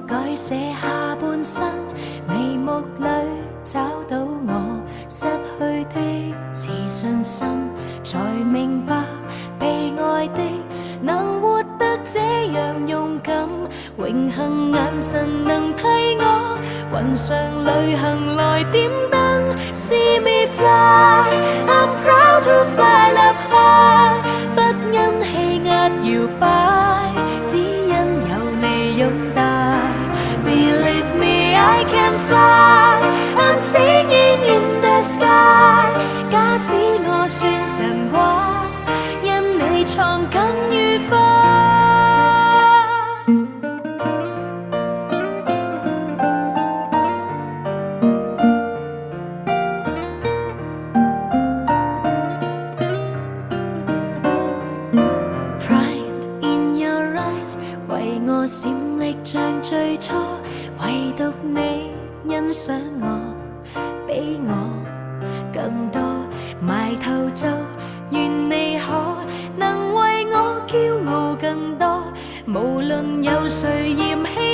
改寫下半生，眉目裏找到我失去的自信心，才明白被愛的能活得這樣勇敢，榮幸眼神能替我雲上旅行來點燈。See me fly, I'm proud to fly up high， 不因氣壓搖擺，只因有你擁戴。Believe me, I can fly, I'm singing in the sky。 假使我算神話，因你創更愉快。為我閃力像最初，唯獨你欣賞我，比我更多。埋頭做，願你可能為我驕傲更多。無論有誰嫌棄